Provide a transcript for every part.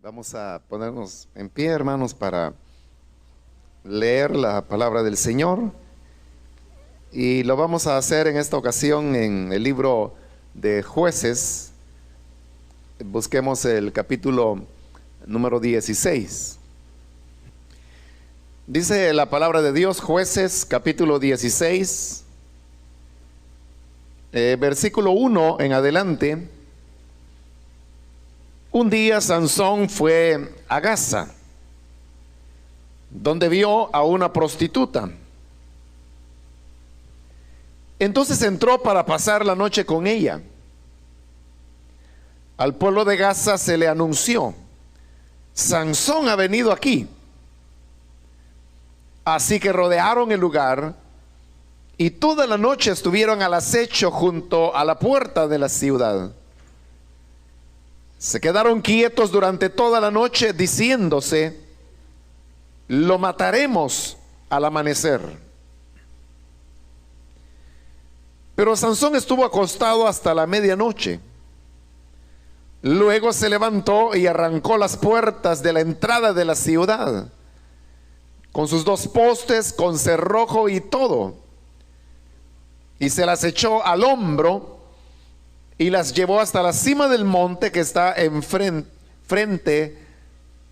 Vamos a ponernos en pie, hermanos, para leer la palabra del Señor. Y lo vamos a hacer en esta ocasión en el libro de Jueces. Busquemos el capítulo número 16. Dice la palabra de Dios, Jueces, capítulo 16, versículo 1 en adelante. Un día Sansón fue a Gaza, donde vio a una prostituta. Entonces entró para pasar la noche con ella. Al pueblo de Gaza se le anunció: Sansón ha venido aquí. Así que rodearon el lugar y toda la noche estuvieron al acecho junto a la puerta de la ciudad. Se quedaron quietos durante toda la noche, diciéndose: lo mataremos al amanecer. Pero Sansón estuvo acostado hasta la medianoche. Luego se levantó y arrancó las puertas de la entrada de la ciudad, con sus dos postes, con cerrojo y todo, y se las echó al hombro y las llevó hasta la cima del monte que está frente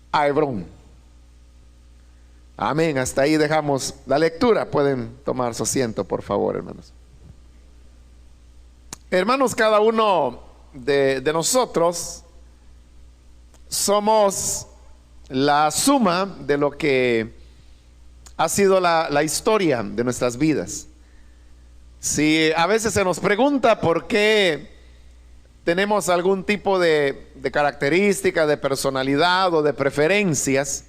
a Hebrón. Amén. Hasta ahí dejamos la lectura. Pueden tomar su asiento, por favor, hermanos. Hermanos, cada uno de nosotros somos la suma de lo que ha sido la historia de nuestras vidas. Si a veces se nos pregunta por qué tenemos algún tipo de característica, de personalidad o de preferencias,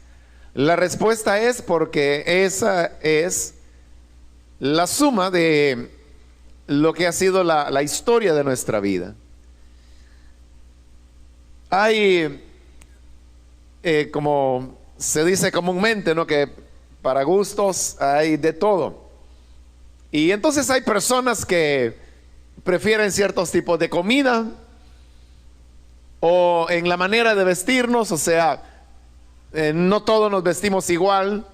la respuesta es porque esa es la suma de lo que ha sido la historia de nuestra vida. Hay, como se dice comúnmente, ¿no?, que para gustos hay de todo. Y entonces hay personas que prefieren ciertos tipos de comida, o en la manera de vestirnos, o sea, no todos nos vestimos igual.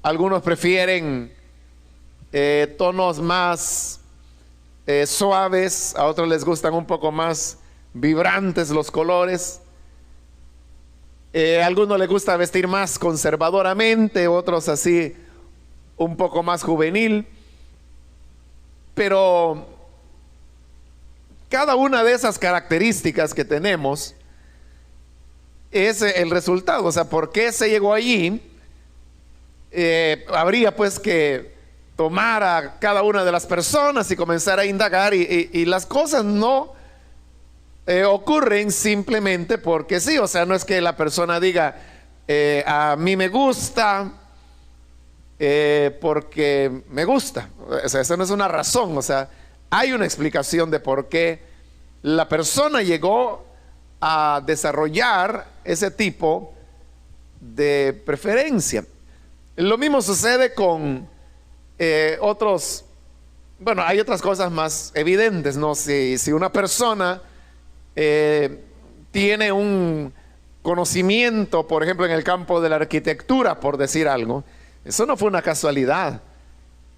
Algunos prefieren tonos más suaves, a otros les gustan un poco más vibrantes los colores. A algunos les gusta vestir más conservadoramente, otros así un poco más juvenil. Pero cada una de esas características que tenemos es el resultado. O sea, ¿por qué se llegó allí? Habría pues que tomar a cada una de las personas y comenzar a indagar, y las cosas no ocurren simplemente porque sí. O sea, no es que la persona diga a mí me gusta porque me gusta. O sea, esa no es una razón. O sea, hay una explicación de por qué la persona llegó a desarrollar ese tipo de preferencia. Lo mismo sucede con otros. Bueno, hay otras cosas más evidentes, ¿no? Si una persona tiene un conocimiento, por ejemplo, en el campo de la arquitectura, por decir algo, eso no fue una casualidad.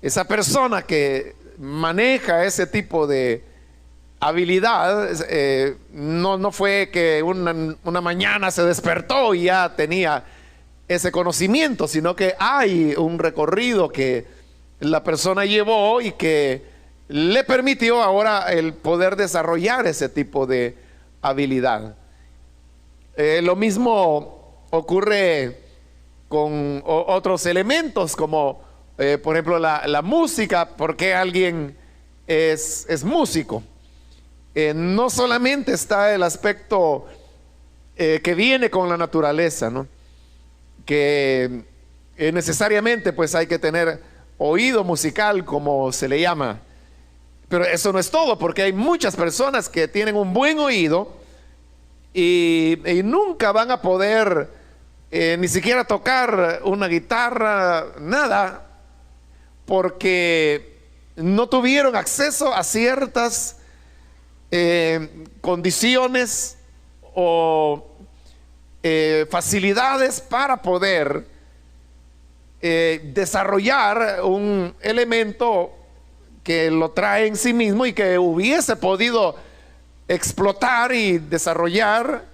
Esa persona que maneja ese tipo de habilidad, no fue que una mañana se despertó y ya tenía ese conocimiento, sino que hay un recorrido que la persona llevó y que le permitió ahora el poder desarrollar ese tipo de habilidad. Lo mismo ocurre con otros elementos, como por ejemplo la música. ¿Por qué alguien es músico? No solamente está el aspecto que viene con la naturaleza, ¿no?, que necesariamente pues hay que tener oído musical, como se le llama. Pero eso no es todo, porque hay muchas personas que tienen un buen oído y nunca van a poder ni siquiera tocar una guitarra, nada, porque no tuvieron acceso a ciertas condiciones o facilidades para poder desarrollar un elemento que lo trae en sí mismo y que hubiese podido explotar y desarrollar,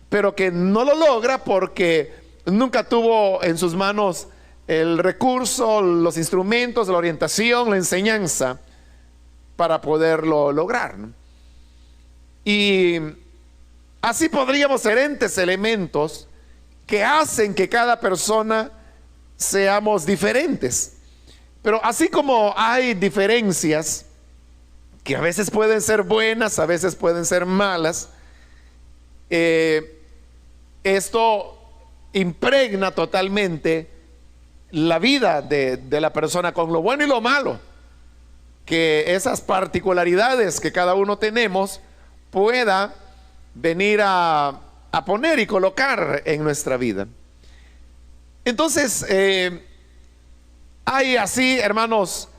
pero que no lo logra porque nunca tuvo en sus manos el recurso, los instrumentos, la orientación, la enseñanza para poderlo lograr, ¿no? Y así podríamos ser entes elementos que hacen que cada persona seamos diferentes. Pero así como hay diferencias que a veces pueden ser buenas, a veces pueden ser malas, esto impregna totalmente la vida de la persona con lo bueno y lo malo, que esas particularidades que cada uno tenemos pueda venir a poner y colocar en nuestra vida. Entonces, hay así, hermanos,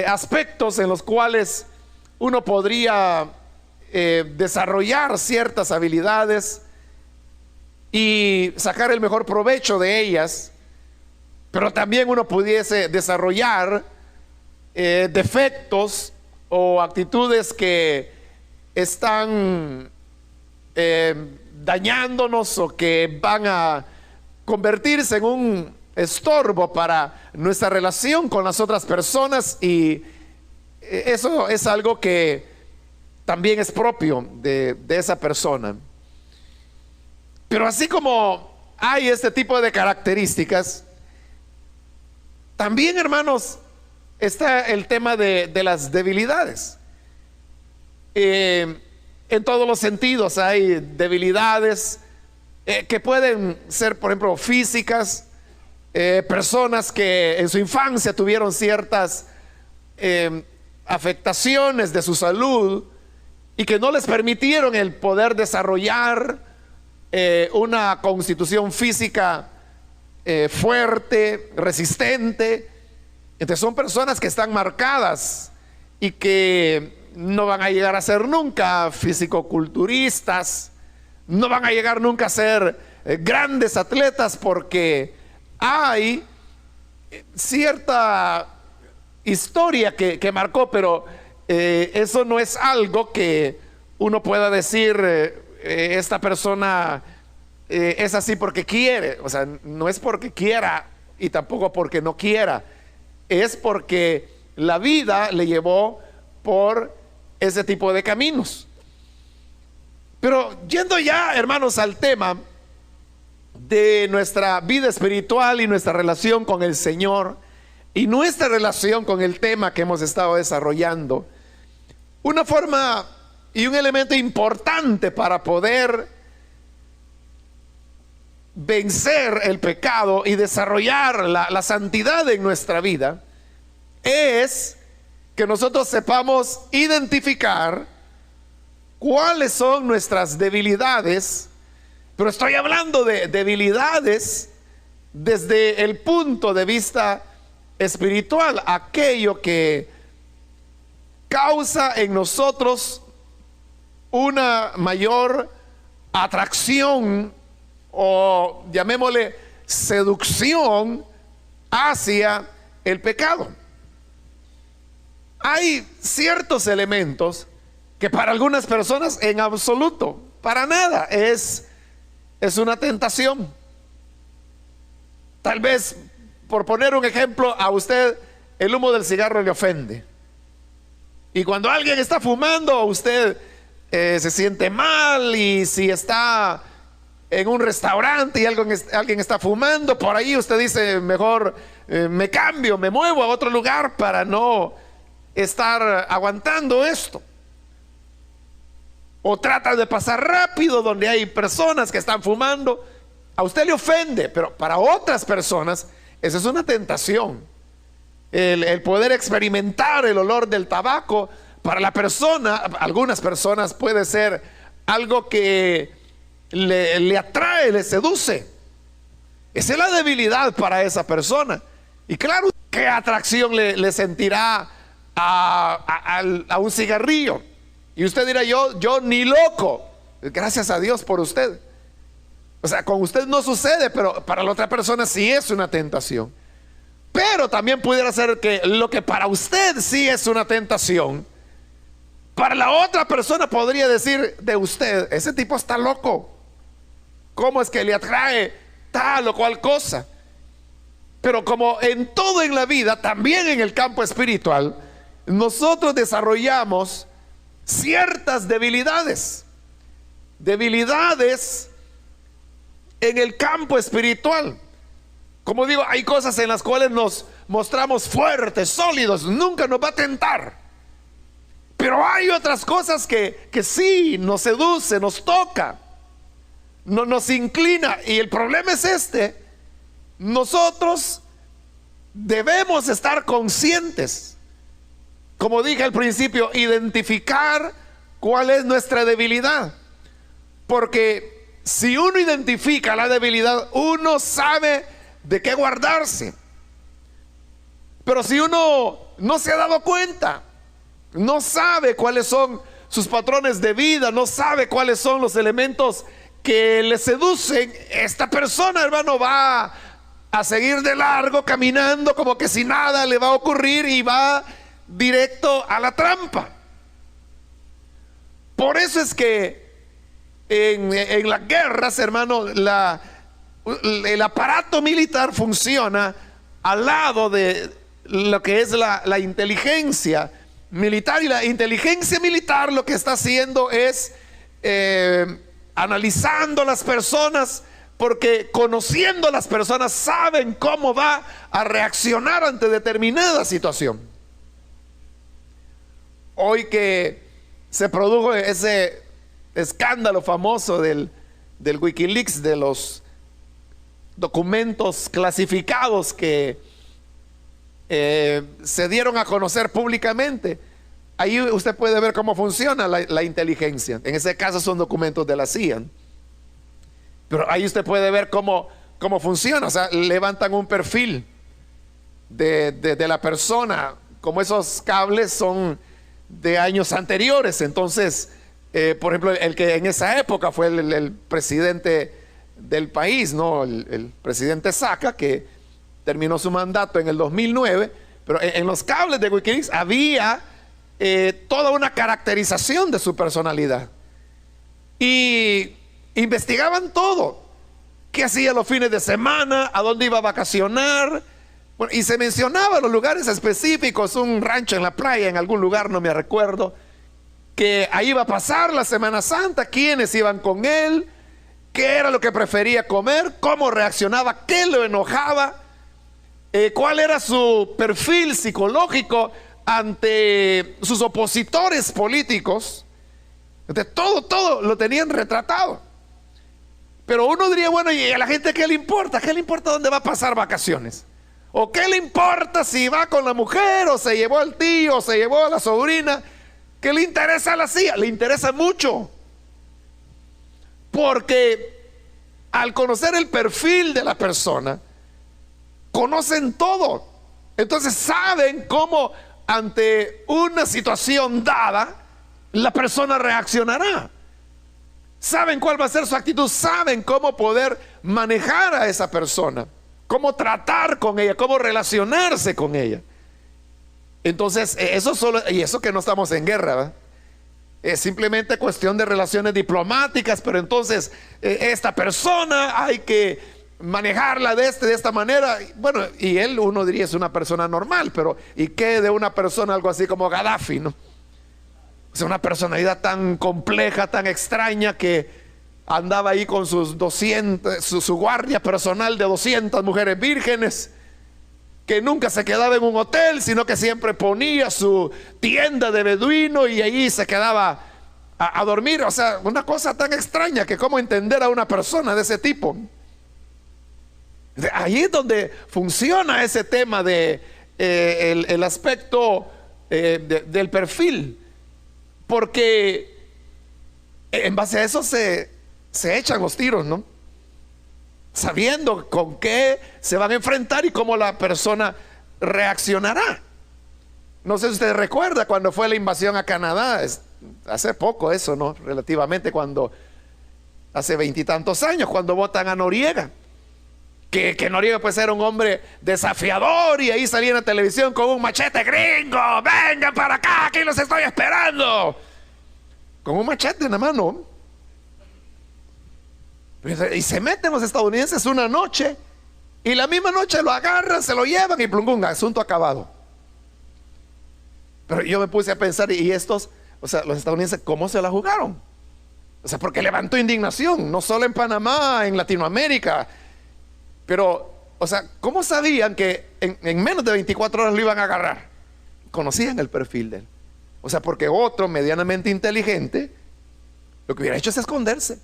aspectos en los cuales uno podría desarrollar ciertas habilidades y sacar el mejor provecho de ellas, pero también uno pudiese desarrollar defectos o actitudes que están dañándonos o que van a convertirse en un estorbo para nuestra relación con las otras personas, y eso es algo que también es propio de esa persona. Pero así como hay este tipo de características, también, hermanos, está el tema de las debilidades. En todos los sentidos hay debilidades que pueden ser, por ejemplo, físicas, personas que en su infancia tuvieron ciertas afectaciones de su salud y que no les permitieron el poder desarrollar una constitución física fuerte, resistente. Entonces son personas que están marcadas y que no van a llegar a ser nunca fisicoculturistas, no van a llegar nunca a ser grandes atletas, porque hay cierta historia que marcó, pero eso no es algo que uno pueda decir esta persona es así porque quiere. O sea, no es porque quiera y tampoco porque no quiera, es porque la vida le llevó por ese tipo de caminos. Pero yendo ya, hermanos, al tema de nuestra vida espiritual y nuestra relación con el Señor y nuestra relación con el tema que hemos estado desarrollando, una forma y un elemento importante para poder vencer el pecado y desarrollar la santidad en nuestra vida es que nosotros sepamos identificar cuáles son nuestras debilidades. Pero estoy hablando de debilidades desde el punto de vista espiritual, aquello que causa en nosotros una mayor atracción, o llamémosle seducción, hacia el pecado. Hay ciertos elementos que para algunas personas en absoluto, para nada, es una tentación. Tal vez, por poner un ejemplo, a usted el humo del cigarro le ofende. Y cuando alguien está fumando, usted se siente mal, y si está en un restaurante y alguien está fumando, por ahí usted dice, mejor me cambio, me muevo a otro lugar para no estar aguantando esto. O trata de pasar rápido donde hay personas que están fumando. A usted le ofende, pero para otras personas esa es una tentación. El poder experimentar el olor del tabaco, para la persona, algunas personas, puede ser algo que le atrae, le seduce. Esa es la debilidad para esa persona. Y claro, ¿qué atracción le sentirá a un cigarrillo? Y usted dirá, yo ni loco. Gracias a Dios por usted. O sea, con usted no sucede, pero para la otra persona sí es una tentación. Pero también pudiera ser que lo que para usted sí es una tentación, para la otra persona podría decir de usted: ese tipo está loco. ¿Cómo es que le atrae tal o cual cosa? Pero como en todo en la vida, también en el campo espiritual, nosotros desarrollamos ciertas debilidades. Debilidades en el campo espiritual. Como digo, hay cosas en las cuales nos mostramos fuertes, sólidos, nunca nos va a tentar. Pero hay otras cosas que sí nos seduce, nos toca, no nos inclina. Y el problema es este: nosotros debemos estar conscientes, como dije al principio, identificar cuál es nuestra debilidad. Porque si uno identifica la debilidad, uno sabe de qué guardarse. Pero si uno no se ha dado cuenta, no sabe cuáles son sus patrones de vida, no sabe cuáles son los elementos que le seducen, esta persona, hermano, va a seguir de largo caminando como que si nada le va a ocurrir y va directo a la trampa. Por eso es que en las guerras, hermano, el aparato militar funciona al lado de lo que es la inteligencia militar. Y la inteligencia militar lo que está haciendo es analizando las personas, porque conociendo a las personas saben cómo va a reaccionar ante determinada situación. Hoy que se produjo ese escándalo famoso del Wikileaks, de los documentos clasificados que se dieron a conocer públicamente, ahí usted puede ver cómo funciona la inteligencia. En ese caso son documentos de la CIA, pero ahí usted puede ver cómo funciona. O sea, levantan un perfil de la persona, como esos cables son de años anteriores. Entonces, por ejemplo, el que en esa época fue el presidente del país, ¿no? El presidente Saca, que terminó su mandato en el 2009, pero en los cables de Wikileaks había toda una caracterización de su personalidad. Y investigaban todo: qué hacía los fines de semana, a dónde iba a vacacionar. Bueno, y se mencionaba los lugares específicos, un rancho en la playa, en algún lugar, no me recuerdo, que ahí iba a pasar la Semana Santa, quiénes iban con él, qué era lo que prefería comer, cómo reaccionaba, qué lo enojaba, cuál era su perfil psicológico ante sus opositores políticos. Entonces, todo lo tenían retratado. Pero uno diría: bueno, ¿y a la gente qué le importa? ¿Qué le importa dónde va a pasar vacaciones? ¿O qué le importa si va con la mujer, o se llevó al tío, o se llevó a la sobrina? ¿Qué le interesa a la CIA? Le interesa mucho, porque al conocer el perfil de la persona, conocen todo. Entonces saben cómo ante una situación dada la persona reaccionará. Saben cuál va a ser su actitud, saben cómo poder manejar a esa persona, cómo tratar con ella, cómo relacionarse con ella. Entonces, eso solo, y eso que no estamos en guerra, ¿verdad? Es simplemente cuestión de relaciones diplomáticas. Pero entonces, esta persona hay que manejarla de esta manera. Bueno, y él, uno diría, es una persona normal, pero ¿y qué de una persona algo así como Gaddafi, no? O sea, una personalidad tan compleja, tan extraña, que andaba ahí con sus 200, su guardia personal de 200 mujeres vírgenes, que nunca se quedaba en un hotel, sino que siempre ponía su tienda de beduino y allí se quedaba a dormir. O sea, una cosa tan extraña, que cómo entender a una persona de ese tipo. Ahí es donde funciona ese tema de el aspecto del perfil, porque en base a eso se echan los tiros, ¿no? Sabiendo con qué se van a enfrentar y cómo la persona reaccionará. No sé si usted recuerda cuando fue la invasión a Canadá, hace poco eso, ¿no? Relativamente, cuando hace 20 y tantos años, cuando votan a Noriega. Que Noriega pues era un hombre desafiador y ahí salía en la televisión con un machete: gringo, vengan para acá, aquí los estoy esperando. Con un machete en la mano. Y se meten los estadounidenses una noche y la misma noche lo agarran, se lo llevan y plum, asunto acabado. Pero yo me puse a pensar, y estos, o sea, los estadounidenses, ¿cómo se la jugaron? O sea, porque levantó indignación, no solo en Panamá, en Latinoamérica. Pero, o sea, ¿cómo sabían que en menos de 24 horas lo iban a agarrar? Conocían el perfil de él. O sea, porque otro medianamente inteligente lo que hubiera hecho es esconderse.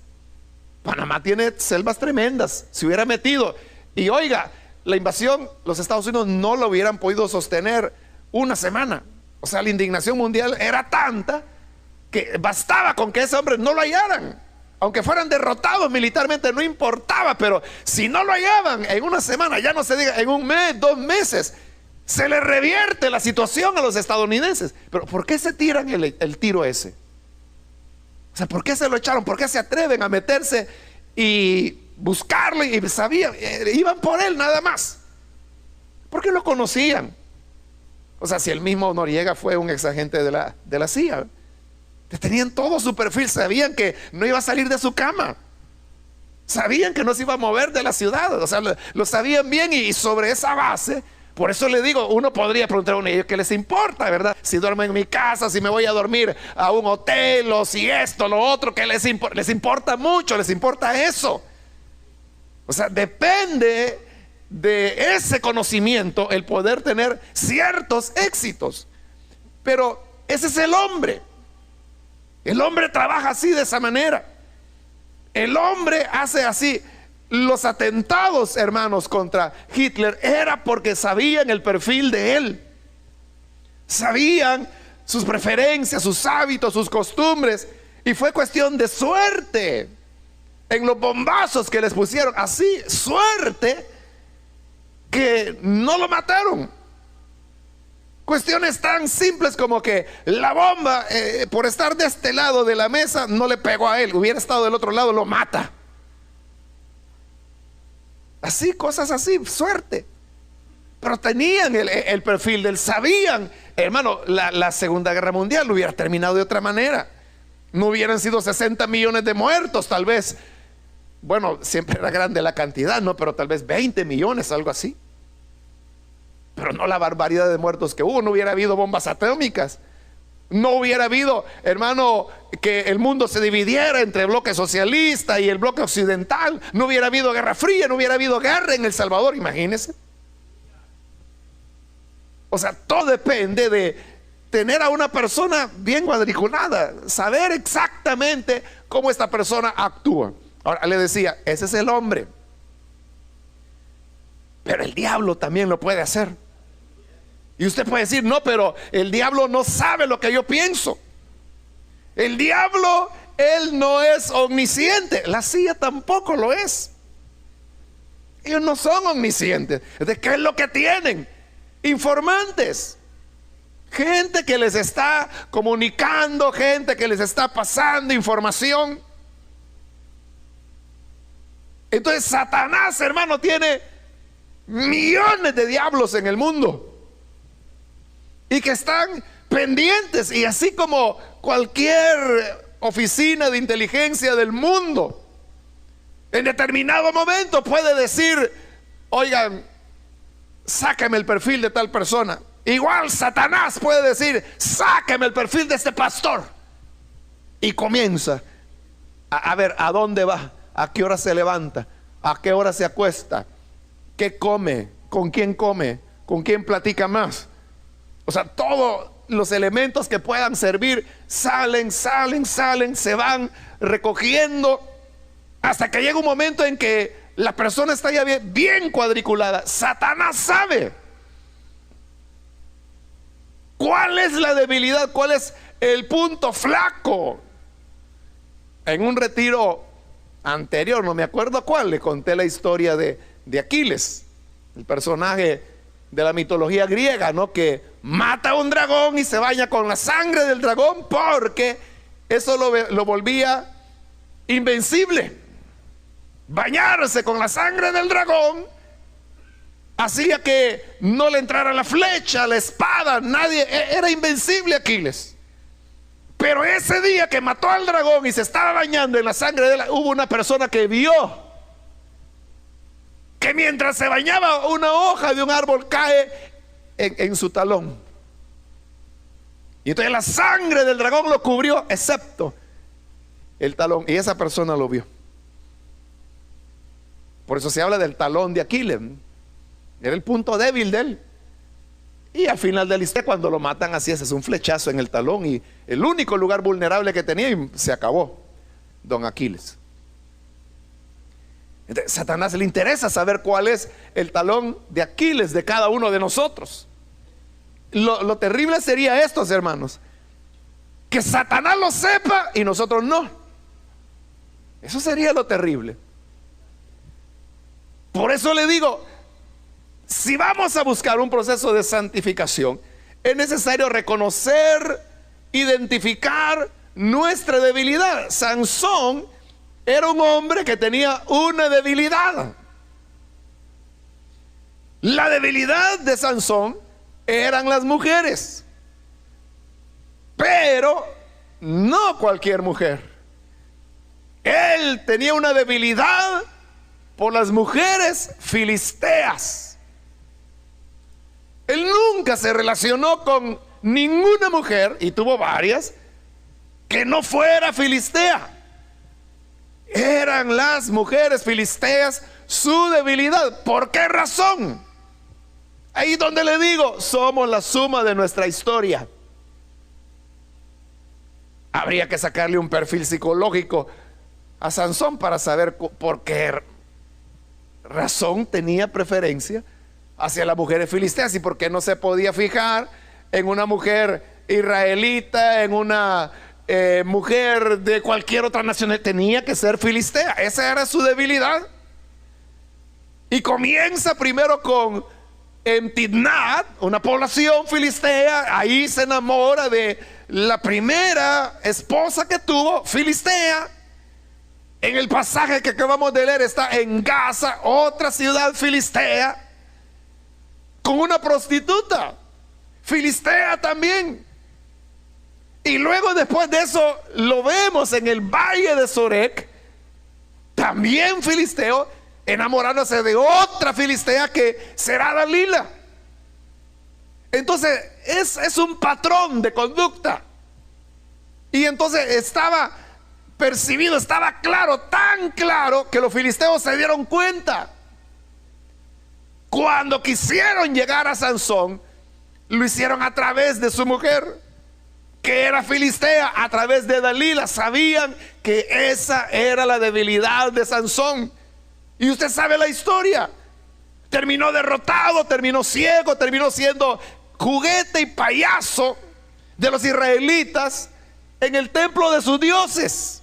Panamá tiene selvas tremendas, se hubiera metido. Y oiga, la invasión, los Estados Unidos no lo hubieran podido sostener una semana. O sea, la indignación mundial era tanta que bastaba con que ese hombre no lo hallaran. Aunque fueran derrotados militarmente, no importaba. Pero si no lo hallaban en una semana, ya no se diga en un mes, 2 meses, se le revierte la situación a los estadounidenses. Pero ¿por qué se tiran el tiro ese? O sea, ¿por qué se lo echaron? ¿Por qué se atreven a meterse y buscarlo? Y sabían, iban por él nada más, porque lo conocían. O sea, si el mismo Noriega fue un exagente de la CIA, tenían todo su perfil, sabían que no iba a salir de su cama, sabían que no se iba a mover de la ciudad. O sea, lo sabían bien, y sobre esa base, por eso le digo, uno podría preguntar a ellos qué les importa, ¿verdad? Si duermo en mi casa, si me voy a dormir a un hotel, o si esto, lo otro, ¿qué les importa? Les importa mucho, les importa eso. O sea, depende de ese conocimiento el poder tener ciertos éxitos. Pero ese es el hombre. El hombre trabaja así, de esa manera. El hombre hace así. Los atentados, hermanos, contra Hitler era porque sabían el perfil de él. Sabían sus preferencias, sus hábitos, sus costumbres. Y fue cuestión de suerte en los bombazos que les pusieron. Así, suerte que no lo mataron. Cuestiones tan simples como que la bomba, por estar de este lado de la mesa, no le pegó a él. Hubiera estado del otro lado, lo mata. Así, cosas así, suerte. Pero tenían el perfil del, sabían, hermano, la Segunda Guerra Mundial hubiera terminado de otra manera. No hubieran sido 60 millones de muertos, tal vez. Bueno, siempre era grande la cantidad, ¿no? Pero tal vez 20 millones, algo así. Pero no la barbaridad de muertos que hubo. No hubiera habido bombas atómicas. No hubiera habido, hermano, que el mundo se dividiera entre el bloque socialista y el bloque occidental. No hubiera habido guerra fría, no hubiera habido guerra en El Salvador, imagínense. O sea, todo depende de tener a una persona bien cuadriculada, saber exactamente cómo esta persona actúa. Ahora le decía, ese es el hombre. Pero el diablo también lo puede hacer. Y usted puede decir, no, pero el diablo no sabe lo que yo pienso. El diablo, él no es omnisciente. La CIA tampoco lo es. Ellos no son omniscientes. ¿De qué es lo que tienen? Informantes. Gente que les está comunicando, gente que les está pasando información. Entonces Satanás, hermano, tiene millones de diablos en el mundo y que están pendientes, y así como cualquier oficina de inteligencia del mundo en determinado momento puede decir, oigan, sáqueme el perfil de tal persona, igual Satanás puede decir, sáqueme el perfil de este pastor, y comienza a ver a dónde va, a qué hora se levanta, a qué hora se acuesta, qué come, con quién platica más. O sea, todos los elementos que puedan servir salen, se van recogiendo hasta que llega un momento en que la persona está ya bien cuadriculada. Satanás sabe cuál es la debilidad, cuál es el punto flaco. En un retiro anterior, no me acuerdo cuál, le conté la historia de Aquiles, el personaje de la mitología griega, ¿no? Que mata a un dragón y se baña con la sangre del dragón porque eso lo volvía invencible. bañarse con la sangre del dragón hacía que no le entrara la flecha, la espada, nadie, era invencible Aquiles. Pero ese día que mató al dragón y se estaba bañando en la sangre de hubo una persona que vio que mientras se bañaba una hoja de un árbol cae en su talón. Y entonces la sangre del dragón lo cubrió, excepto el talón. Y esa persona lo vio. Por eso se habla del talón de Aquiles. Era el punto débil de él. Y al final de la historia, cuando lo matan así, es un flechazo en el talón. Y el único lugar vulnerable que tenía, y se acabó don Aquiles. Entonces, Satanás le interesa saber cuál es el talón de Aquiles de cada uno de nosotros. Lo terrible sería esto, hermanos, que Satanás lo sepa y nosotros no. Eso sería lo terrible. Por eso le digo, si vamos a buscar un proceso de santificación, es necesario reconocer, identificar nuestra debilidad. Sansón era un hombre que tenía una debilidad. La debilidad de Sansón eran las mujeres, pero no cualquier mujer. Él tenía una debilidad por las mujeres filisteas. Él nunca se relacionó con ninguna mujer, y tuvo varias, que no fuera filistea. Eran las mujeres filisteas su debilidad. ¿Por qué razón? Ahí donde le digo, somos la suma de nuestra historia. Habría que sacarle un perfil psicológico a Sansón para saber por qué razón tenía preferencia hacia las mujeres filisteas y por qué no se podía fijar en una mujer israelita, en una mujer de cualquier otra nación. Tenía que ser filistea. Esa era su debilidad. Y comienza primero en Tidnat, una población filistea. Ahí se enamora de la primera esposa que tuvo, filistea. En el pasaje que acabamos de leer está en Gaza, otra ciudad filistea, con una prostituta filistea también. Y luego después de eso lo vemos en el valle de Sorek, también filisteo, enamorándose de otra filistea que será Dalila. Entonces es un patrón de conducta. Y entonces estaba percibido, estaba claro, tan claro, que los filisteos se dieron cuenta. Cuando quisieron llegar a Sansón, lo hicieron a través de su mujer, que era filistea, a través de Dalila. Sabían que esa era la debilidad de Sansón. Y usted sabe la historia. Terminó derrotado, terminó ciego, terminó siendo juguete y payaso de los israelitas en el templo de sus dioses.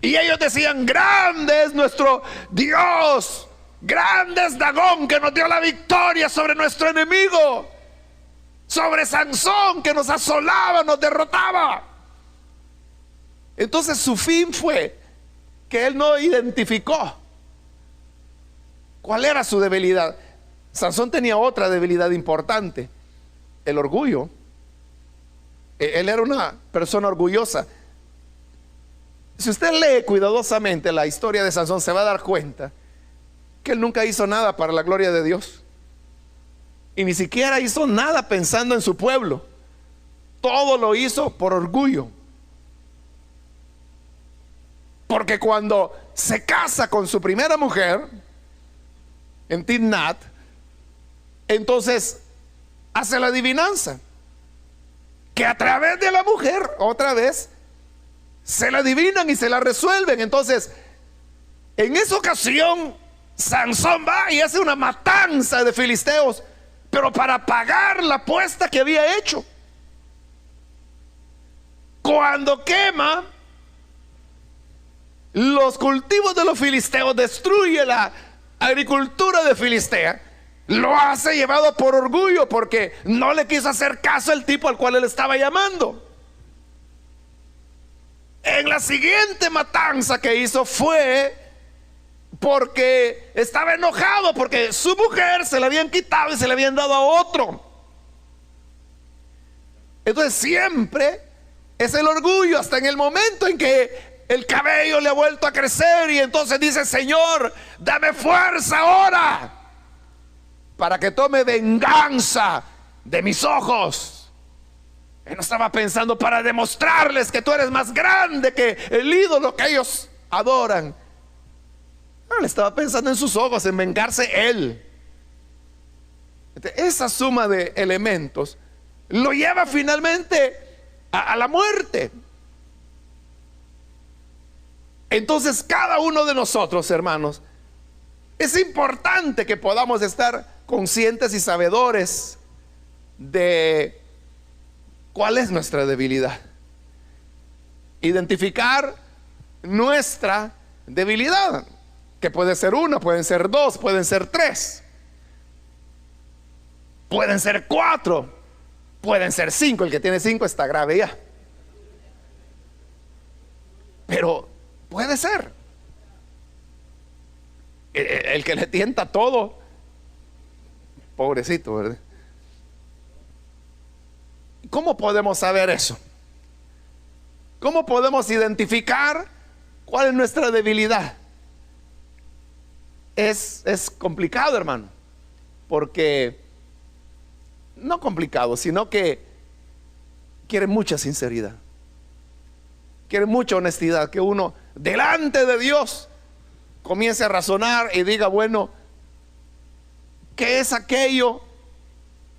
Y ellos decían: grande es nuestro Dios, grande es Dagón, que nos dio la victoria sobre nuestro enemigo, sobre Sansón, que nos asolaba, nos derrotaba. Entonces su fin fue que él no identificó cuál era su debilidad. Sansón tenía otra debilidad importante: el orgullo. Él era una persona orgullosa. Si usted lee cuidadosamente la historia de Sansón, se va a dar cuenta que él nunca hizo nada para la gloria de Dios, y ni siquiera hizo nada pensando en su pueblo. Todo lo hizo por orgullo. Porque cuando se casa con su primera mujer en Tidnat, entonces hace la adivinanza, que a través de la mujer, otra vez, se la adivinan y se la resuelven. Entonces, en esa ocasión, Sansón va y hace una matanza de filisteos, pero para pagar la apuesta que había hecho. Cuando quema los cultivos de los filisteos, destruye la agricultura de Filistea, lo hace llevado por orgullo, porque no le quiso hacer caso al tipo al cual él estaba llamando. En la siguiente matanza que hizo fue porque estaba enojado porque su mujer se la habían quitado y se la habían dado a otro. Entonces siempre es el orgullo, hasta en el momento en que el cabello le ha vuelto a crecer y entonces dice: Señor, dame fuerza ahora para que tome venganza de mis ojos. Él no estaba pensando para demostrarles que tú eres más grande que el ídolo que ellos adoran. No, él estaba pensando en sus ojos, en vengarse él. Esa suma de elementos lo lleva finalmente a la muerte. Entonces cada uno de nosotros, hermanos, es importante que podamos estar conscientes y sabedores de cuál es nuestra debilidad. Identificar nuestra debilidad, que puede ser una, pueden ser dos, pueden ser tres, pueden ser cuatro, pueden ser cinco. El que tiene cinco está grave ya, pero puede ser. El que le tienta todo, pobrecito, ¿verdad? ¿Cómo podemos saber eso? ¿Cómo podemos identificar cuál es nuestra debilidad? Es complicado, hermano, porque no complicado, sino que quiere mucha sinceridad, quiere mucha honestidad, que uno delante de Dios comience a razonar y diga: bueno, ¿qué es aquello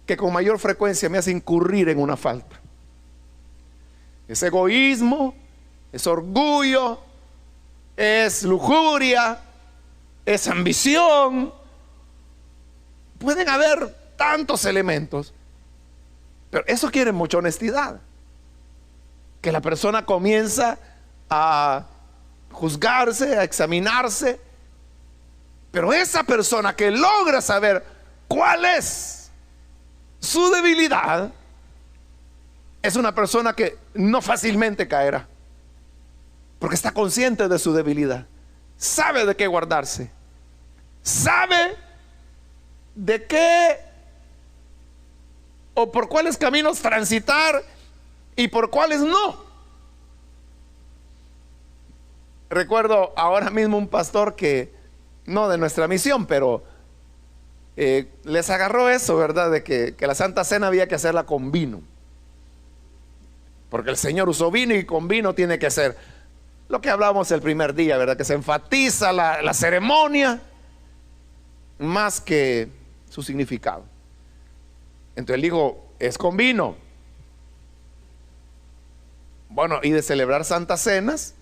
que con mayor frecuencia me hace incurrir en una falta? ¿Es egoísmo? ¿Es orgullo? ¿Es lujuria? ¿Es ambición? Pueden haber tantos elementos, pero eso quiere mucha honestidad, que la persona comienza a juzgarse, a examinarse. Pero esa persona que logra saber cuál es su debilidad es una persona que no fácilmente caerá, porque está consciente de su debilidad, sabe de qué guardarse, sabe de qué o por cuáles caminos transitar y por cuáles no. Recuerdo ahora mismo un pastor que, no de nuestra misión, pero les agarró eso, ¿verdad? De que la Santa Cena había que hacerla con vino, porque el Señor usó vino y con vino tiene que ser lo que hablábamos el primer día, ¿verdad? Que se enfatiza la ceremonia más que su significado. Entonces él dijo: es con vino. Bueno, y de celebrar santas cenas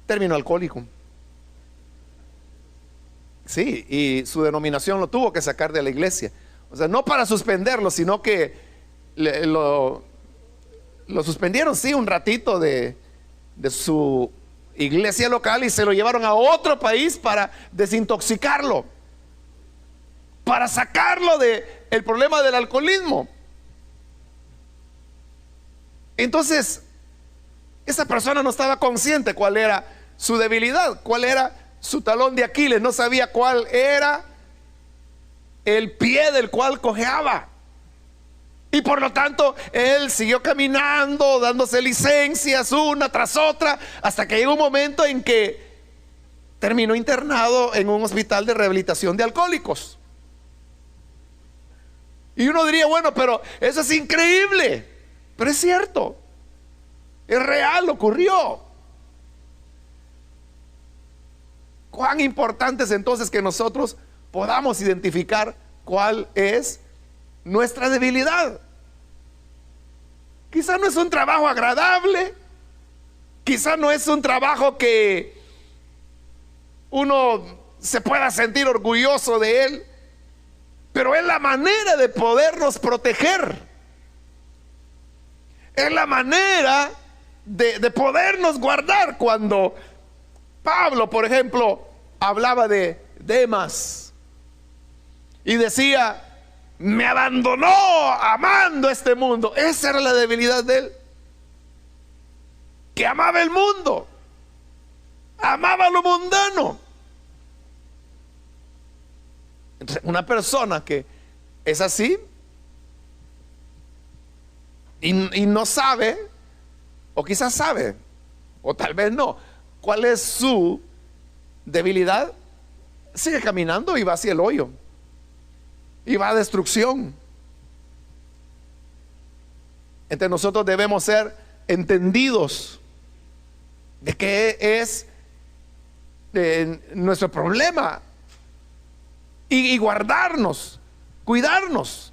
terminó alcohólico. Sí, y su denominación lo tuvo que sacar de la iglesia. O sea, no para suspenderlo, sino que lo suspendieron, sí, un ratito de su iglesia local y se lo llevaron a otro país para desintoxicarlo, para sacarlo del problema del alcoholismo. Entonces, esa persona no estaba consciente cuál era su debilidad, cuál era su talón de Aquiles, no sabía cuál era el pie del cual cojeaba. Y por lo tanto, él siguió caminando, dándose licencias una tras otra, hasta que llegó un momento en que terminó internado en un hospital de rehabilitación de alcohólicos. Y uno diría: bueno, pero eso es increíble. Pero es cierto, es real, ocurrió. Cuán importante es entonces que nosotros podamos identificar cuál es nuestra debilidad. Quizá no es un trabajo agradable, quizá no es un trabajo que uno se pueda sentir orgulloso de él, pero es la manera de podernos proteger, es la manera de podernos guardar. Cuando Pablo, por ejemplo, hablaba de Demas y decía: me abandonó amando este mundo. Esa era la debilidad de él, que amaba el mundo, amaba lo mundano. Entonces, una persona que es así y no sabe, o quizás sabe, o tal vez no, cuál es su debilidad, sigue caminando y va hacia el hoyo, y va a destrucción. Entonces nosotros debemos ser entendidos de qué es nuestro problema y guardarnos, cuidarnos,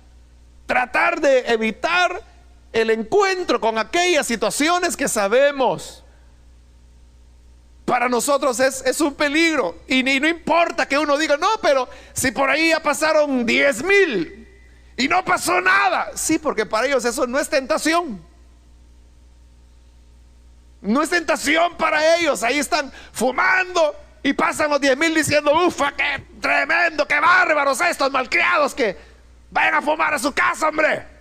tratar de evitar el encuentro con aquellas situaciones que sabemos para nosotros es un peligro. Y no importa que uno diga, no, pero si por ahí ya pasaron 10,000 y no pasó nada. Sí, porque para ellos eso no es tentación. No es tentación para ellos. Ahí están fumando y pasan los 10,000 diciendo, ufa, qué tremendo, qué bárbaros estos malcriados, que vayan a fumar a su casa, hombre.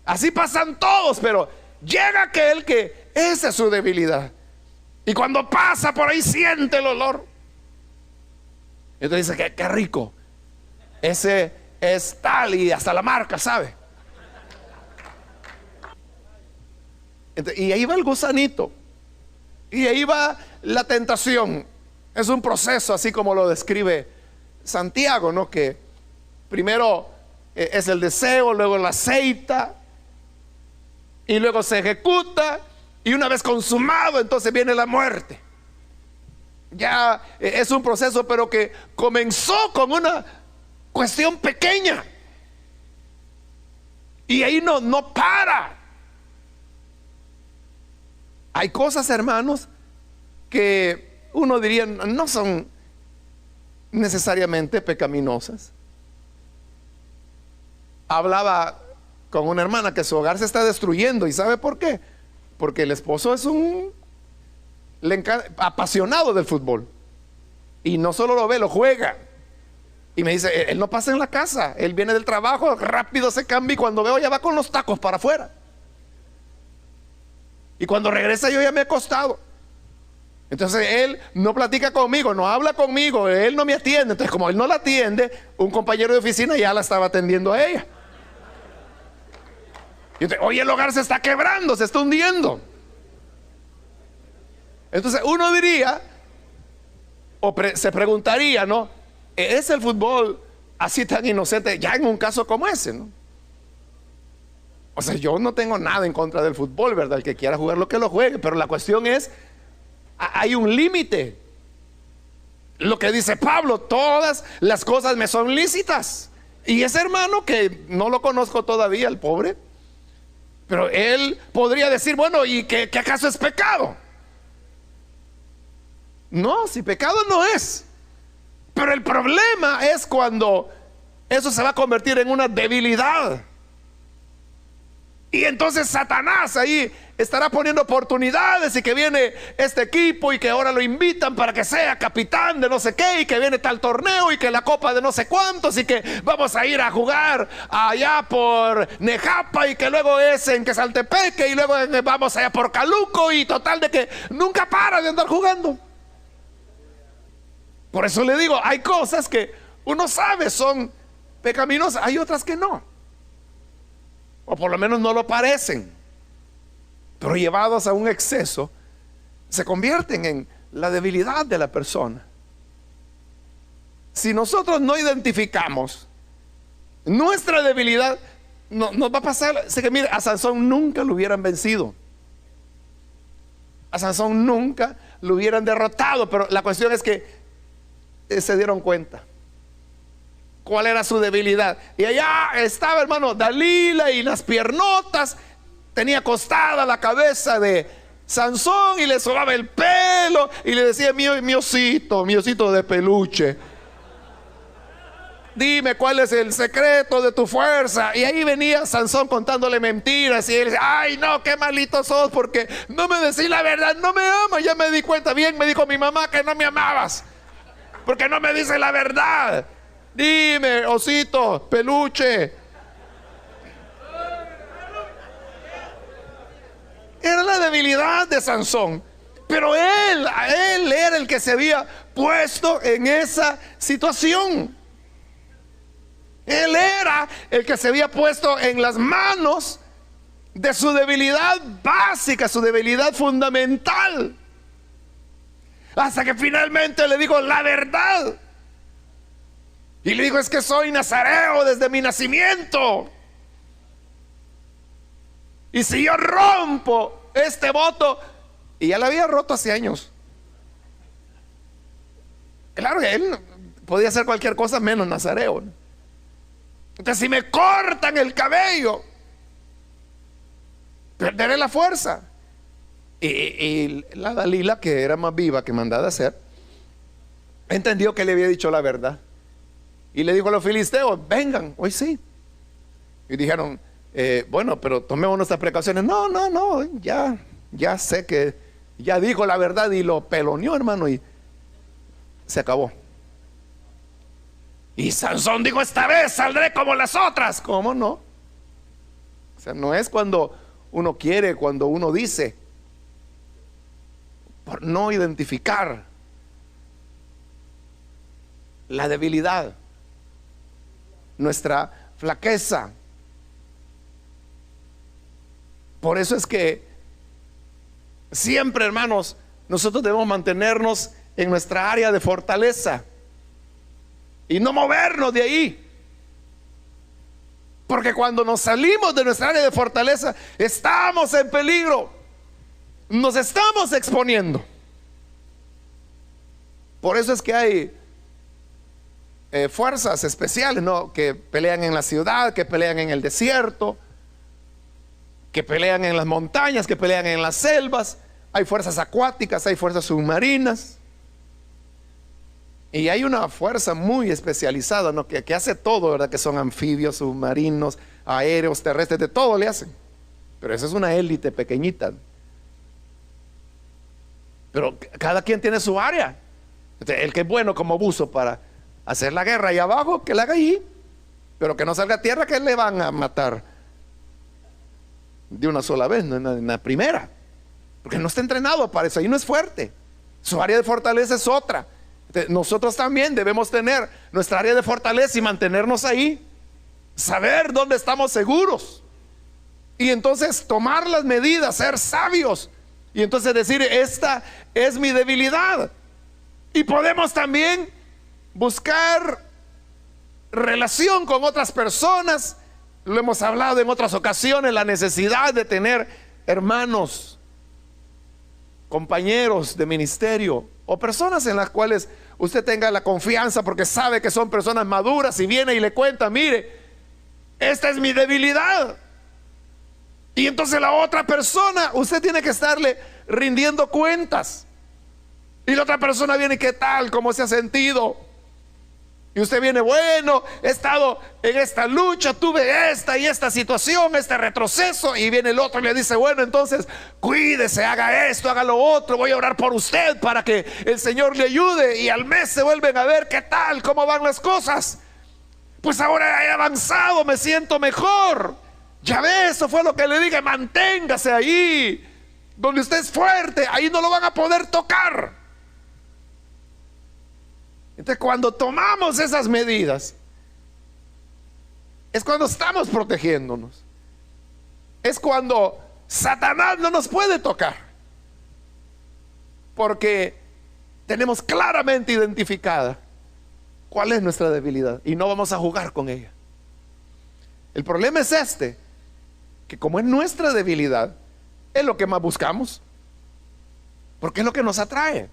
Así pasan todos, pero llega aquel que esa es su debilidad. Y cuando pasa por ahí siente el olor. Entonces dice, qué rico. Ese es tal, y hasta la marca, ¿sabe? Entonces, y ahí va el gusanito. Y ahí va la tentación. Es un proceso así como lo describe Santiago, ¿no? Que primero es el deseo, luego la aceita, y luego se ejecuta, y una vez consumado entonces viene la muerte. Ya es un proceso, pero que comenzó con una cuestión pequeña, y ahí no para. Hay cosas, hermanos, que uno diría no son necesariamente pecaminosas. Hablaba con una hermana que su hogar se está destruyendo. ¿Y sabe por qué? Porque el esposo es apasionado del fútbol. Y no solo lo ve, lo juega. Y me dice, él no pasa en la casa. Él viene del trabajo, rápido se cambia, y cuando veo ya va con los tacos para afuera. Y cuando regresa yo ya me he acostado. Entonces él no platica conmigo, no habla conmigo, él no me atiende. Entonces, como él no la atiende, un compañero de oficina ya la estaba atendiendo a ella. Y entonces, hoy el hogar se está quebrando, se está hundiendo. Entonces uno diría, o se preguntaría, ¿no? ¿Es el fútbol así tan inocente ya en un caso como ese, no? O sea, yo no tengo nada en contra del fútbol, ¿verdad? El que quiera jugar lo que lo juegue, pero la cuestión es, hay un límite. Lo que dice Pablo, todas las cosas me son lícitas. Y ese hermano, que no lo conozco todavía, el pobre, pero él podría decir, bueno, ¿y qué acaso es pecado? No, si pecado no es. Pero el problema es cuando eso se va a convertir en una debilidad. Y entonces Satanás ahí estará poniendo oportunidades, y que viene este equipo y que ahora lo invitan para que sea capitán de no sé qué, y que viene tal torneo y que la copa de no sé cuántos, y que vamos a ir a jugar allá por Nejapa, y que luego es en Quesaltepeque, y luego vamos allá por Caluco, y total de que nunca para de andar jugando. Por eso le digo, hay cosas que uno sabe son pecaminosas, hay otras que no, o por lo menos no lo parecen, pero llevados a un exceso se convierten en la debilidad de la persona. Si nosotros no identificamos nuestra debilidad, nos va a pasar. Sé que, mire, a Sansón nunca lo hubieran vencido, a Sansón nunca lo hubieran derrotado, pero la cuestión es que se dieron cuenta cuál era su debilidad. Y allá estaba, hermano, Dalila, y las piernotas, tenía acostada la cabeza de Sansón, y le sobaba el pelo, y le decía, mi osito de peluche, dime cuál es el secreto de tu fuerza. Y ahí venía Sansón contándole mentiras, y él decía, ay no, qué malito sos, porque no me decís la verdad, no me amas. Ya me di cuenta, bien me dijo mi mamá que no me amabas, porque no me dices la verdad. Dime, osito, peluche. Era la debilidad de Sansón. Pero él era el que se había puesto en esa situación. Él era el que se había puesto en las manos de su debilidad básica, su debilidad fundamental. Hasta que finalmente le dijo la verdad. Y le dijo: es que soy nazareo desde mi nacimiento. Y si yo rompo este voto, y ya lo había roto hace años. Claro que él podía hacer cualquier cosa menos nazareo. Entonces, si me cortan el cabello, perderé la fuerza. Y la Dalila, que era más viva que mandada a hacer, entendió que le había dicho la verdad. Y le dijo a los filisteos: vengan, hoy sí. Y dijeron: bueno, pero tomemos nuestras precauciones. No, ya sé que ya dijo la verdad. Y lo peloneó, hermano, y se acabó. Y Sansón dijo: esta vez saldré como las otras. ¿Cómo no? O sea, no es cuando uno quiere, cuando uno dice, por no identificar la debilidad, nuestra flaqueza. Por eso es que siempre, hermanos, nosotros debemos mantenernos en nuestra área de fortaleza y no movernos de ahí. Porque cuando nos salimos de nuestra área de fortaleza, estamos en peligro, nos estamos exponiendo. Por eso es que hay fuerzas especiales, ¿no?, que pelean en la ciudad, que pelean en el desierto, que pelean en las montañas, que pelean en las selvas. Hay fuerzas acuáticas, hay fuerzas submarinas. Y hay una fuerza muy especializada, ¿no?, que hace todo, ¿verdad? Que son anfibios, submarinos, aéreos, terrestres, de todo le hacen. Pero esa es una élite pequeñita. Pero cada quien tiene su área. El que es bueno como buzo para hacer la guerra ahí abajo, que la haga ahí. Pero que no salga a tierra, que le van a matar de una sola vez, no en la primera. Porque no está entrenado para eso, ahí no es fuerte. Su área de fortaleza es otra. Nosotros también debemos tener nuestra área de fortaleza y mantenernos ahí, saber dónde estamos seguros, y entonces tomar las medidas, ser sabios, y entonces decir: esta es mi debilidad. Y podemos también buscar relación con otras personas. Lo hemos hablado en otras ocasiones, la necesidad de tener hermanos, compañeros de ministerio, o personas en las cuales usted tenga la confianza, porque sabe que son personas maduras, y viene y le cuenta: mire, esta es mi debilidad. Y entonces la otra persona, usted tiene que estarle rindiendo cuentas. Y la otra persona viene: ¿qué tal? ¿Cómo se ha sentido? Y usted viene: bueno, he estado en esta lucha, tuve esta y esta situación, este retroceso. Y viene el otro y le dice: bueno, entonces cuídese, haga esto, haga lo otro, voy a orar por usted para que el Señor le ayude. Y al mes se vuelven a ver: ¿qué tal? ¿Cómo van las cosas? Pues ahora he avanzado, me siento mejor. Ya ve, eso fue lo que le dije: manténgase ahí, donde usted es fuerte, ahí no lo van a poder tocar. Entonces, cuando tomamos esas medidas, es cuando estamos protegiéndonos. Es cuando Satanás no nos puede tocar, porque tenemos claramente identificada cuál es nuestra debilidad y no vamos a jugar con ella. El problema es que como es nuestra debilidad, es lo que más buscamos, porque es lo que nos atrae.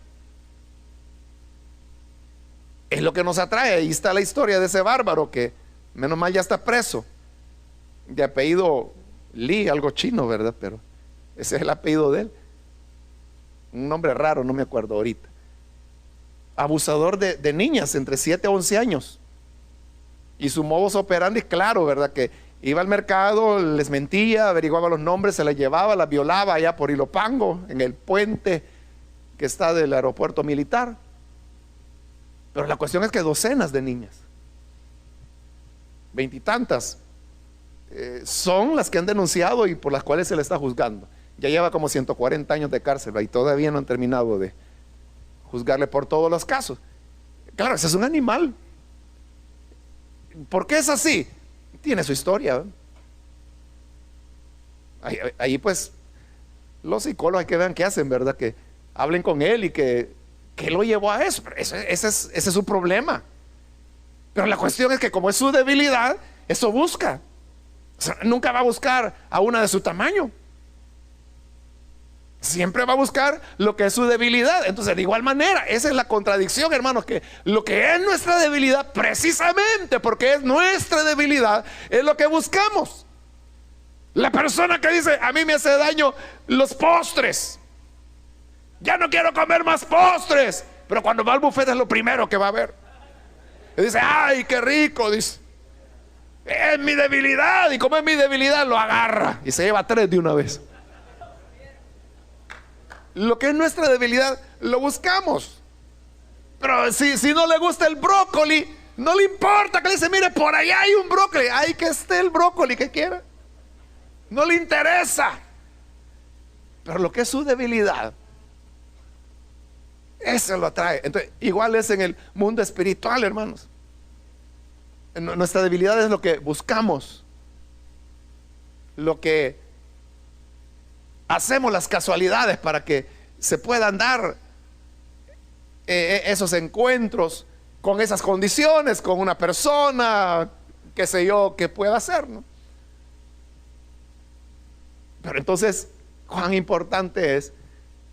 Es lo que nos atrae. Ahí está la historia de ese bárbaro que menos mal ya está preso, de apellido Lee, algo chino, ¿verdad? Pero ese es el apellido de él, un nombre raro, no me acuerdo ahorita. Abusador de niñas entre 7 a 11 años. Y su modus operandi, claro, ¿verdad? Que iba al mercado, les mentía, averiguaba los nombres, se las llevaba, las violaba allá por Ilopango, en el puente que está del aeropuerto militar. Pero la cuestión es que docenas de niñas, 20 y tantas, son las que han denunciado y por las cuales se le está juzgando. Ya lleva como 140 años de cárcel y todavía no han terminado de juzgarle por todos los casos. Claro, ese es un animal. ¿Por qué es así? Tiene su historia. Ahí pues los psicólogos hay que vean qué hacen, ¿verdad? Que hablen con él y que lo llevó a eso. Ese es su problema. Pero la cuestión es que como es su debilidad, eso busca. O sea, nunca va a buscar a una de su tamaño. Siempre va a buscar lo que es su debilidad. Entonces, de igual manera, esa es la contradicción, hermanos, que lo que es nuestra debilidad, precisamente porque es nuestra debilidad, es lo que buscamos. La persona que dice, a mí me hace daño los postres, ya no quiero comer más postres, pero cuando va al buffet es lo primero que va a ver. Y dice, ay, qué rico, dice, es mi debilidad, y como es mi debilidad, lo agarra y se lleva 3 de una vez. Lo que es nuestra debilidad lo buscamos. Pero si no le gusta el brócoli, no le importa, que le dice, mire, por allá hay un brócoli, hay que esté el brócoli que quiera. No le interesa. Pero lo que es su debilidad, eso lo atrae. Entonces, igual es en el mundo espiritual, hermanos. Nuestra debilidad es lo que buscamos, lo que hacemos, las casualidades para que se puedan dar esos encuentros con esas condiciones, con una persona, qué sé yo, que pueda hacer, ¿no? Pero entonces, cuán importante es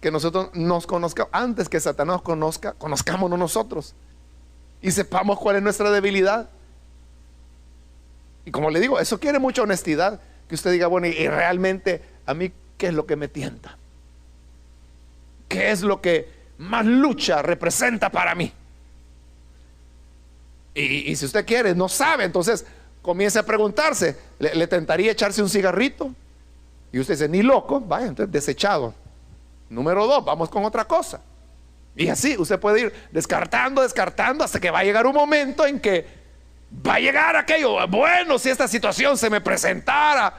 que nosotros nos conozcamos, antes que Satanás nos conozca, conozcámonos nosotros y sepamos cuál es nuestra debilidad. Y como le digo, eso quiere mucha honestidad, que usted diga, bueno, y realmente a mí, ¿qué es lo que me tienta? ¿Qué es lo que más lucha representa para mí? Y si usted quiere, no sabe, entonces comience a preguntarse, ¿le tentaría echarse un cigarrito? Y usted dice, ni loco, vaya, entonces desechado. Número 2, vamos con otra cosa. Y así usted puede ir descartando hasta que va a llegar un momento en que va a llegar aquello, bueno, si esta situación se me presentara,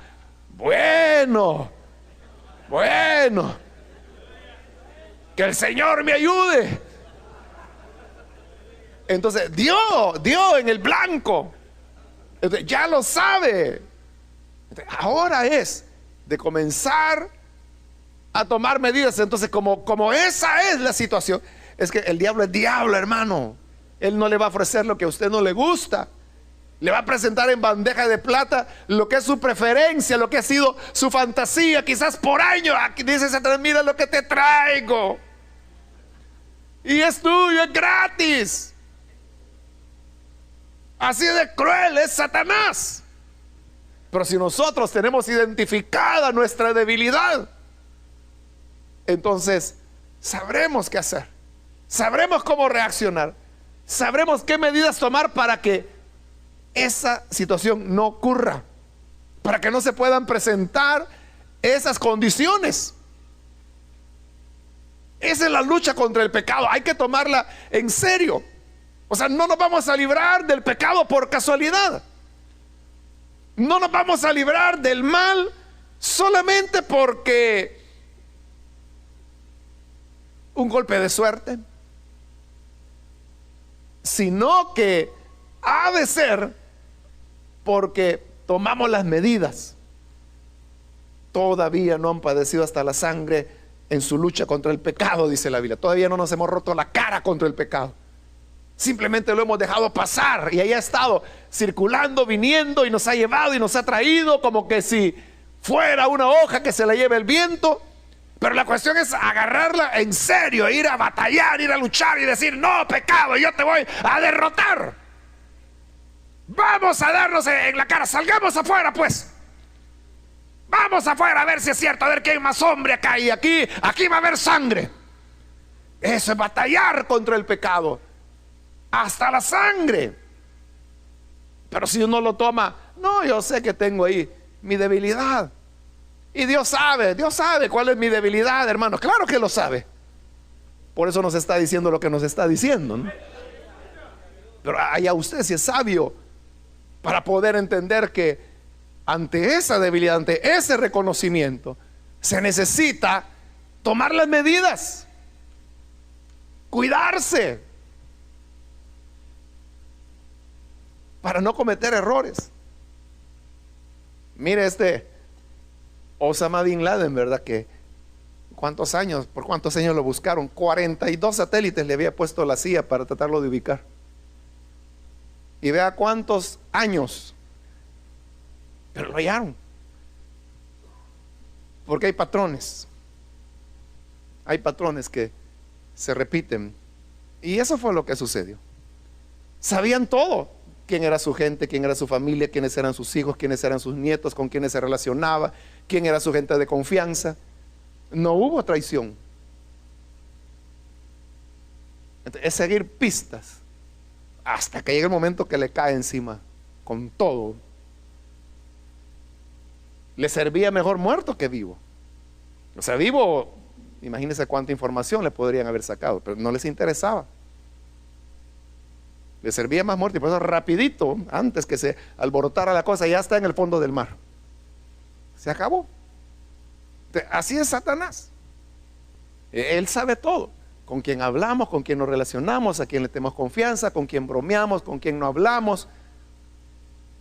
bueno, que el Señor me ayude. Entonces dio en el blanco. Entonces, ya lo sabe. Entonces, ahora es de comenzar a tomar medidas. Entonces, como esa es la situación, es que el diablo es diablo, hermano. Él no le va a ofrecer lo que a usted no le gusta. Le va a presentar en bandeja de plata lo que es su preferencia, lo que ha sido su fantasía, quizás por años. Aquí dice Satanás, mira lo que te traigo, y es tuyo, es gratis. Así de cruel es Satanás. Pero si nosotros tenemos identificada nuestra debilidad, entonces sabremos qué hacer, sabremos cómo reaccionar, sabremos qué medidas tomar para que esa situación no ocurra, para que no se puedan presentar esas condiciones. Esa es la lucha contra el pecado, hay que tomarla en serio. O sea, no nos vamos a librar del pecado por casualidad. No nos vamos a librar del mal solamente porque un golpe de suerte, sino que ha de ser porque tomamos las medidas. Todavía no han padecido hasta la sangre en su lucha contra el pecado, dice la Biblia. Todavía no nos hemos roto la cara contra el pecado. Simplemente lo hemos dejado pasar y ahí ha estado circulando, viniendo, y nos ha llevado y nos ha traído como que si fuera una hoja que se la lleve el viento. Pero la cuestión es agarrarla en serio, ir a batallar, ir a luchar y decir, no, pecado, yo te voy a derrotar. Vamos a darnos en la cara, salgamos afuera pues. Vamos afuera a ver si es cierto, a ver quién más hombre acá, y aquí va a haber sangre. Eso es batallar contra el pecado, hasta la sangre. Pero si uno lo toma, no, yo sé que tengo ahí mi debilidad, y Dios sabe cuál es mi debilidad, hermano. Claro que lo sabe. Por eso nos está diciendo lo que nos está diciendo, ¿no? Pero allá usted si es sabio para poder entender que ante esa debilidad, ante ese reconocimiento, Se necesita tomar las medidas, cuidarse para no cometer errores. Mire Osama Bin Laden, ¿verdad? Que por cuántos años lo buscaron. 42 satélites le había puesto la CIA para tratarlo de ubicar. Y vea cuántos años, pero lo hallaron. Porque hay patrones que se repiten. Y eso fue lo que sucedió. Sabían todo: quién era su gente, quién era su familia, quiénes eran sus hijos, quiénes eran sus nietos, con quiénes se relacionaba, quién era su gente de confianza. No hubo traición. Entonces, es seguir pistas hasta que llegue el momento que le cae encima con todo. Le servía mejor muerto que vivo. O sea, vivo, imagínense cuánta información le podrían haber sacado, pero no les interesaba. Le servía más muerto, y por eso rapidito, antes que se alborotara la cosa, ya está en el fondo del mar. Se acabó. Así es Satanás. Él sabe todo: con quién hablamos, con quién nos relacionamos, a quién le tenemos confianza, con quién bromeamos, con quién no hablamos,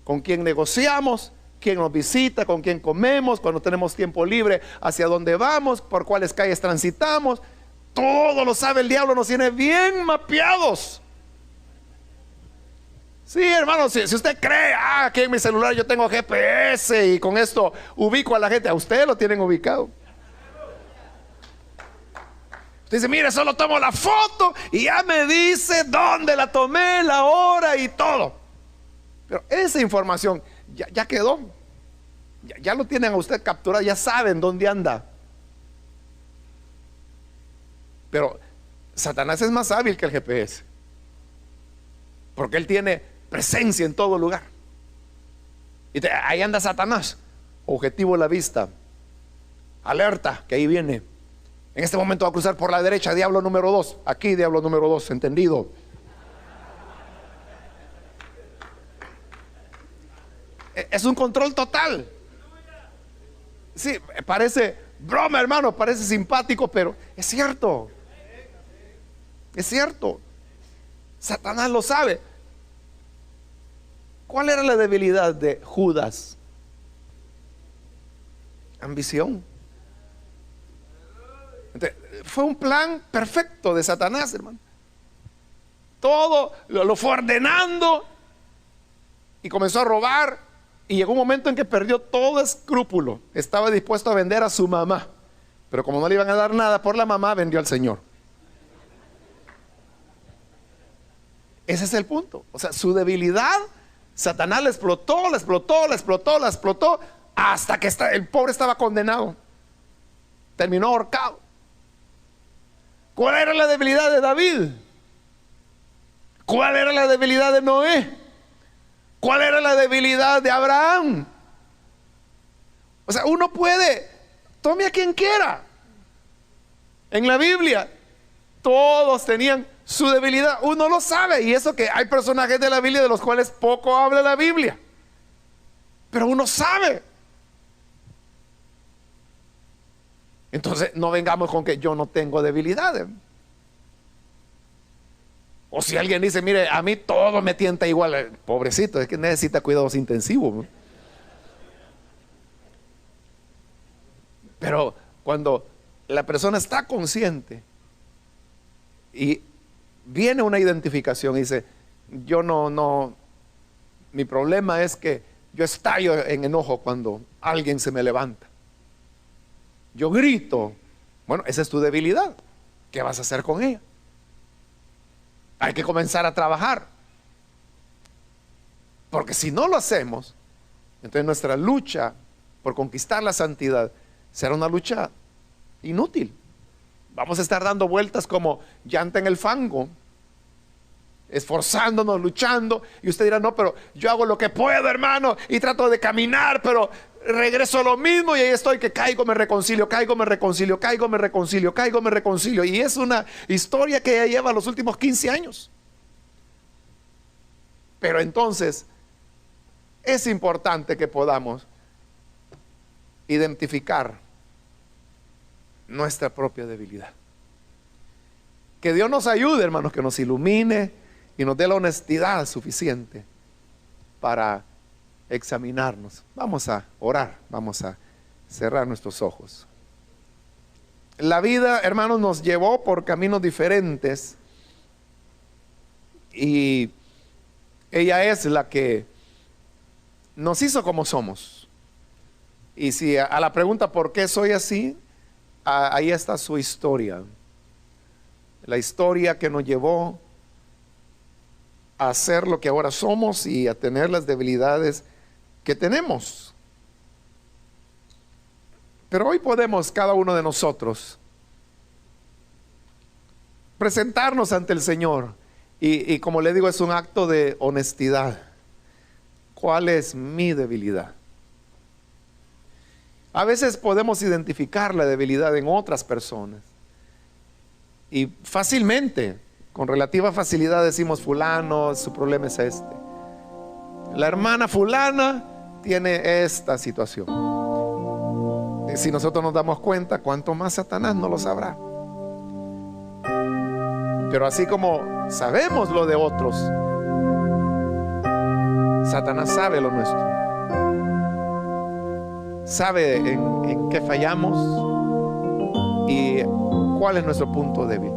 con quién negociamos, quién nos visita, con quién comemos, cuando tenemos tiempo libre, hacia dónde vamos, por cuáles calles transitamos. Todo lo sabe el diablo, nos tiene bien mapeados. Sí, hermano, si usted cree, aquí en mi celular yo tengo GPS y con esto ubico a la gente, a usted lo tienen ubicado. Usted dice: mire, solo tomo la foto y ya me dice dónde la tomé, la hora y todo. Pero esa información ya quedó. Ya lo tienen a usted capturado, ya saben dónde anda. Pero Satanás es más hábil que el GPS, porque él tiene presencia en todo lugar. Y ahí anda Satanás, objetivo a la vista, alerta, que ahí viene. En este momento va a cruzar por la derecha, diablo número 2. Aquí, diablo número 2, entendido. Es un control total. Sí, parece broma, hermano, parece simpático, pero es cierto. Es cierto. Satanás lo sabe. ¿Cuál era la debilidad de Judas? Ambición. Entonces, fue un plan perfecto de Satanás, hermano. Todo lo fue ordenando y comenzó a robar. Y llegó un momento en que perdió todo escrúpulo. Estaba dispuesto a vender a su mamá, pero como no le iban a dar nada por la mamá, vendió al Señor. Ese es el punto. O sea, su debilidad, Satanás la explotó, hasta que el pobre estaba condenado. Terminó ahorcado. ¿Cuál era la debilidad de David? ¿Cuál era la debilidad de Noé? ¿Cuál era la debilidad de Abraham? O sea, uno puede, tome a quien quiera. En la Biblia, todos tenían su debilidad. Uno lo sabe, y eso que hay personajes de la Biblia de los cuales poco habla la Biblia, pero uno sabe. Entonces no vengamos con que yo no tengo debilidades. O si alguien dice: mire, a mí todo me tienta igual, pobrecito, es que necesita cuidados intensivos. Pero cuando la persona está consciente y viene una identificación y dice: yo no, mi problema es que yo estallo en enojo cuando alguien se me levanta, yo grito. Bueno, esa es tu debilidad. ¿Qué vas a hacer con ella? Hay que comenzar a trabajar, porque si no lo hacemos, entonces nuestra lucha por conquistar la santidad será una lucha inútil. Vamos a estar dando vueltas como llanta en el fango, esforzándonos, luchando. Y usted dirá: no, pero yo hago lo que puedo, hermano, y trato de caminar, pero regreso a lo mismo, y ahí estoy, que caigo, me reconcilio, caigo, me reconcilio, caigo, me reconcilio, caigo, me reconcilio. Y es una historia que ya lleva los últimos 15 años. Pero entonces es importante que podamos identificar nuestra propia debilidad. Que Dios nos ayude, hermanos, que nos ilumine y nos dé la honestidad suficiente para examinarnos. Vamos a orar, vamos a cerrar nuestros ojos. La vida, hermanos, nos llevó por caminos diferentes y ella es la que nos hizo como somos. Y si a la pregunta ¿por qué soy así? Ahí está su historia. La historia que nos llevó a ser lo que ahora somos y a tener las debilidades que tenemos. Pero hoy podemos cada uno de nosotros presentarnos ante el Señor y como le digo, es un acto de honestidad. ¿Cuál es mi debilidad? A veces podemos identificar la debilidad en otras personas y fácilmente, con relativa facilidad decimos: fulano, su problema es este. La hermana fulana tiene esta situación. Y si nosotros nos damos cuenta, cuánto más Satanás no lo sabrá. Pero así como sabemos lo de otros, Satanás sabe lo nuestro. Sabe en qué fallamos y cuál es nuestro punto débil.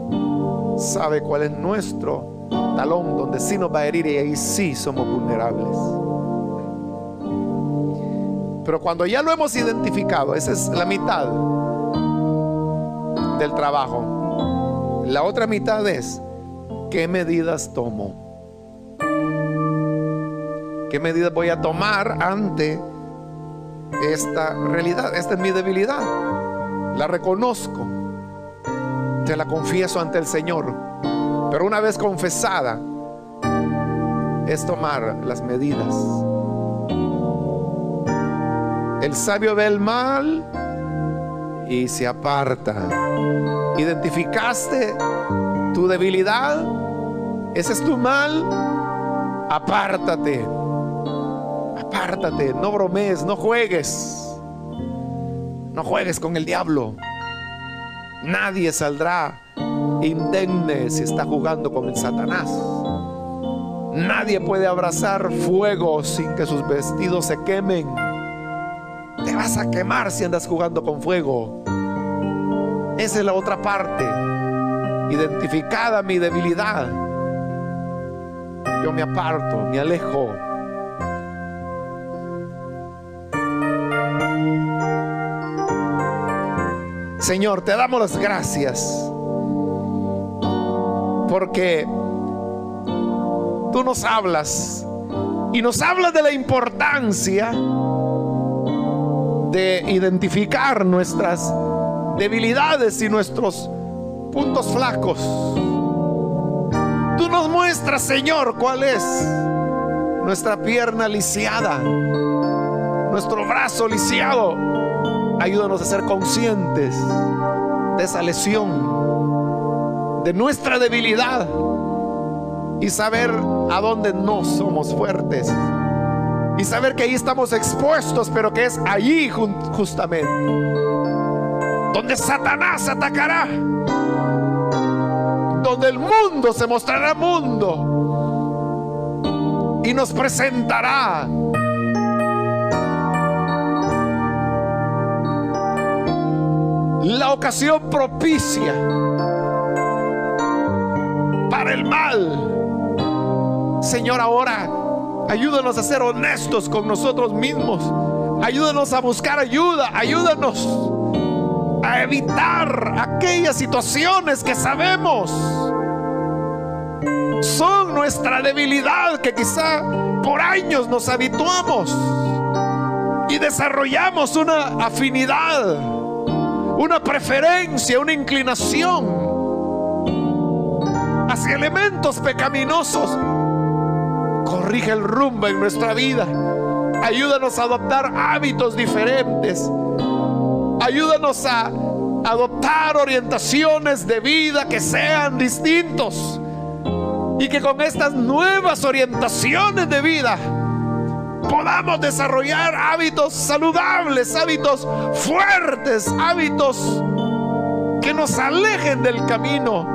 Sabe cuál es nuestro talón donde sí nos va a herir y ahí sí somos vulnerables. Pero cuando ya lo hemos identificado, esa es la mitad del trabajo. La otra mitad es: ¿qué medidas tomo? ¿Qué medidas voy a tomar ante esta realidad? Esta es mi debilidad. La reconozco. Te la confieso ante el Señor. Pero una vez confesada, es tomar las medidas. El sabio ve el mal y se aparta. ¿Identificaste tu debilidad? ¿Ese es tu mal? Apártate. Apártate, no bromees, no juegues. No juegues con el diablo. Nadie saldrá indemne si está jugando con el Satanás. Nadie puede abrazar fuego sin que sus vestidos se quemen. Te vas a quemar si andas jugando con fuego. Esa es la otra parte. Identificada mi debilidad, yo me aparto, me alejo. Señor, te damos las gracias porque tú nos hablas y nos hablas de la importancia de identificar nuestras debilidades y nuestros puntos flacos. Tú nos muestras, Señor, cuál es nuestra pierna lisiada, nuestro brazo lisiado. Ayúdanos a ser conscientes de esa lesión, de nuestra debilidad y saber a dónde no somos fuertes y saber que ahí estamos expuestos, pero que es allí justamente donde Satanás atacará, donde el mundo se mostrará mundo y nos presentará la ocasión propicia para el mal. Señor, ahora ayúdanos a ser honestos con nosotros mismos. Ayúdanos a buscar ayuda. Ayúdanos a evitar aquellas situaciones que sabemos son nuestra debilidad, que quizá por años nos habituamos y desarrollamos una afinidad, una preferencia, una inclinación hacia elementos pecaminosos. Corrige el rumbo en nuestra vida. Ayúdanos a adoptar hábitos diferentes. Ayúdanos a adoptar orientaciones de vida que sean distintos, y que con estas nuevas orientaciones de vida podamos desarrollar hábitos saludables, hábitos fuertes, hábitos que nos alejen del camino,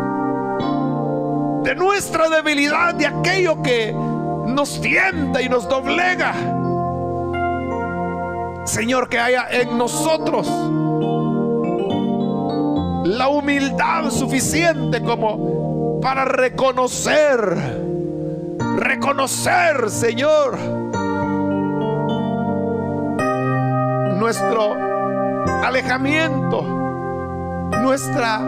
de nuestra debilidad, de aquello que nos tienta y nos doblega. Señor, que haya en nosotros la humildad suficiente como para reconocer, Señor, nuestro alejamiento, nuestra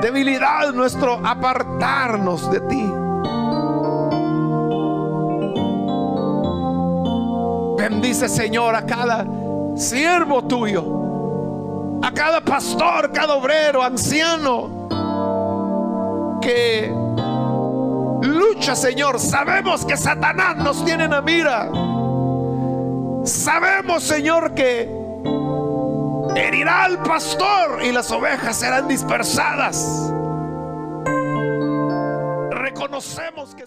debilidad, nuestro apartarnos de ti. Bendice, Señor, a cada siervo tuyo, a cada pastor, cada obrero, anciano que lucha, Señor. Sabemos que Satanás nos tiene en la mira. Sabemos, Señor, que herirá al pastor y las ovejas serán dispersadas. Reconocemos que